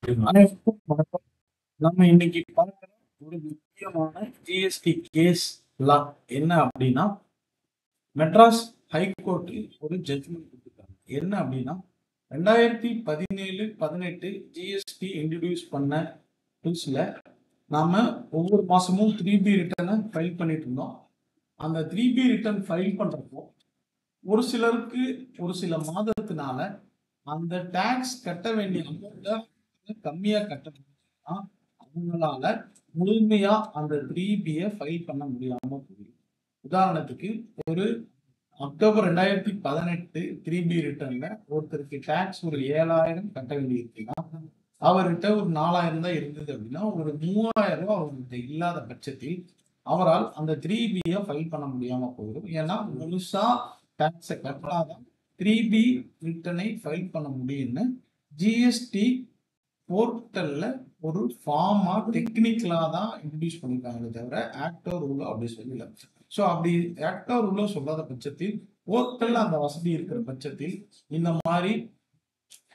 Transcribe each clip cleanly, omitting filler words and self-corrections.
அனைவருக்கும் வணக்கம். நம்ம இன்னைக்கு பார்க்கிற ஒரு முக்கியமான ஜிஎஸ்டி கேஸ் லா என்ன அப்படின்னா, மெட்ராஸ் ஹைகோர்ட்டில் ஒரு ஜட்ஜ்மெண்ட் கொடுத்துருக்காங்க. என்ன அப்படின்னா, 2017-18 ஜிஎஸ்டி இன்ட்ரடியூஸ் பண்ண புதுசுல நாம ஒவ்வொரு மாசமும் 3B ரிட்டர்னை ஃபைல் பண்ணிட்டு இருந்தோம். அந்த 3B ரிட்டர்ன் ஃபைல் பண்றப்போ ஒரு சிலருக்கு ஒரு சில மாதத்தினால அந்த டாக்ஸ் கட்ட வேண்டிய அமௌண்ட்டை கம்மியா கட்டணும்னா அவங்களால முழுமையா அந்த 3Bயை ஃபைல் பண்ண முடியாம போயிடும். உதாரணத்துக்கு ஒரு அக்டோபர் 2018 3B ரிட்டர்ன்ல ஒருத்தருக்கு டாக்ஸ் ஒரு 7,000 கட்ட வேண்டி இருக்குன்னா அவர்கிட்ட ஒரு 4,000 தான் இருந்தது அப்படின்னா ஒரு 3,000 ரூபாய் அவர்கிட்ட இல்லாத பட்சத்தில் அவரால் அந்த 3Bயை ஃபைல் பண்ண முடியாம போயிடும். ஏன்னா முழுசா டாக்ஸை கட்டாதான் 3B ரிட்டர்னை ஃபைல் பண்ண முடியும்னு ஜிஎஸ்டி போர்ட்டல்ல ஒரு ஃபார்மா டெக்னிக்கலா தான் இன்ட்ரடியூஸ் பண்ணிருக்காங்களே தவிர ஆக்டோ ரூலோ அப்படி சொல்லல. ஸோ அப்படி ஆக்டோ ரூலோ சொல்லாத பட்சத்தில் போர்ட்டல்ல அந்த வசதி இருக்கிற பட்சத்தில் இந்த மாதிரி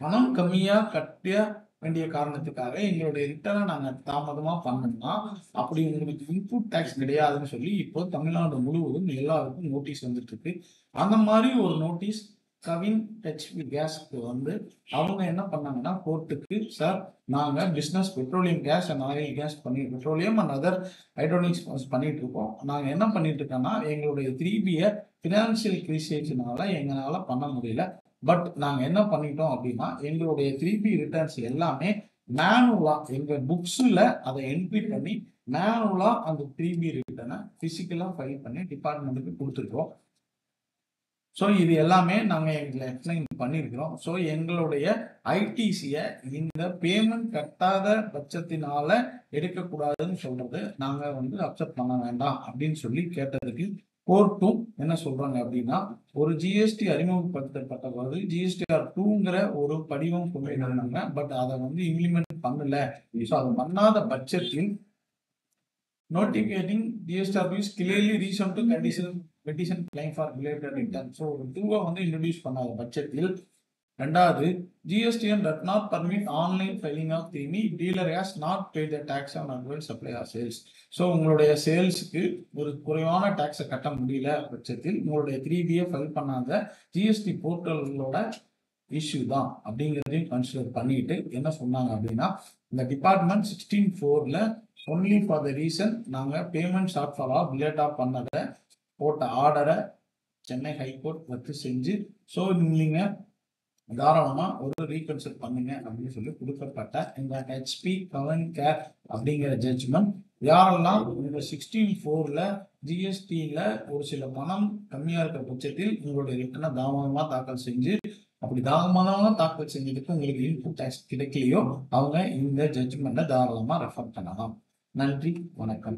பணம் கம்மியா கட்ட வேண்டிய காரணத்துக்காக எங்களுடைய ரிட்டர்னை நாங்க தாமதமா பண்ணோம்னா அப்படி உங்களுக்கு இன்புட் டாக்ஸ் கிடையாதுன்னு சொல்லி இப்போ தமிழ்நாடு முழுவதும் எல்லாருக்கும் நோட்டீஸ் வந்துட்டு இருக்கு. அந்த மாதிரி ஒரு நோட்டீஸ் கவின் ஹெச்பி கேஸ்க்கு வந்து அவங்க என்ன பண்ணாங்கன்னா கோர்ட்டுக்கு, சார் நாங்க business petroleum gas and oil gas petroleum and other hydronics பண்ணிட்டு இருக்கோம். நாங்க என்ன பண்ணிட்டு இருக்கோம்னா எங்களுடைய 3Bயை பினான்சியல் கிரிசியேஷனால எங்களால பண்ண முடியல. பட் நாங்க என்ன பண்ணிட்டோம் அப்படின்னா எங்களுடைய 3B ரிட்டர்ன்ஸ் எல்லாமே மேனுவலா எங்க புக்ஸ்ல அதை என்ட்ரி பண்ணி மேனுவலா அந்த 3B ரிட்டர்னை பிசிக்கலா ஃபைல் பண்ணி டிபார்ட்மெண்ட்டுக்கு கொடுத்துருக்கோம். ஸோ இது எல்லாமே நாங்கள் எங்களை எக்ஸ்பிளைன் பண்ணியிருக்கிறோம். ஸோ எங்களுடைய ஐடிசியை இந்த பேமெண்ட் கட்டாத பட்சத்தினால எடுக்கக்கூடாதுன்னு சொல்றது நாங்கள் வந்து அக்செப்ட் பண்ண வேண்டாம் அப்படின்னு சொல்லி கேட்டதுக்கு கோர்ட்டும் என்ன சொல்றாங்க அப்படின்னா, ஒரு ஜிஎஸ்டி அறிமுகப்படுத்தப்பட்ட போது ஜிஎஸ்டிஆர் 2ங்கிற ஒரு படிவம் கொண்டு இருந்தாங்க. பட் அதை வந்து இம்ப்ளிமெண்ட் பண்ணல. ஸோ அதை பண்ணாத பட்சத்தில் notificating GSTR is clearly reason to petition claim for related return. So, 2 வந்து introduce பண்ணாத பட்சத்தில் ரெண்டாவது GSTN does not permit online filing of 3B dealer has not paid the tax on advance supply or sales. So, உங்களுடைய சேல்ஸ்க்கு ஒரு குறைவான டாக்ஸை கட்ட முடியல பட்சத்தில் உங்களுடைய 3Bயை ஃபைல் பண்ணாத ஜிஎஸ்டி போர்ட்டலோட இஷ்யூ தான் அப்படிங்கிறதையும் கன்சிடர் பண்ணிட்டு என்ன சொன்னாங்க அப்படின்னா, இந்த டிபார்ட்மெண்ட் 16(4)ல ஒன்லி ஃபார் த ரீசன் நாங்கள் பேமெண்ட் ஷார்ட் ஃபால் ஆஃப் லேட்டாக பண்ணதை போட்ட ஆர்டரை சென்னை ஹைகோர்ட் ரத்து செஞ்சு ஸோ நீங்கள் தாராளமாக ஒரு ரீகன்சிடர் பண்ணுங்க அப்படின்னு சொல்லி கொடுக்கப்பட்ட இந்த ஹெச்பி கவன் கேர் அப்படிங்கிற ஜட்ஜ்மெண்ட் யாரெல்லாம் இந்த 16(4)ல ஜிஎஸ்டியில் ஒரு சில பணம் கம்மியாக இருக்கிற பட்சத்தில் உங்களுடைய ரிட்டர்னை தாமதமாக தாக்கல் செஞ்சு அப்படி தாமதமாக தாக்கல் செஞ்சதுக்கு உங்களுக்கு இன்புட் டாக்ஸ் கிடைக்கலையோ அவங்க இந்த ஜட்ஜ்மெண்ட்டை தாராளமாக ரெஃபர் பண்ணலாம். நன்றி, வணக்கம்.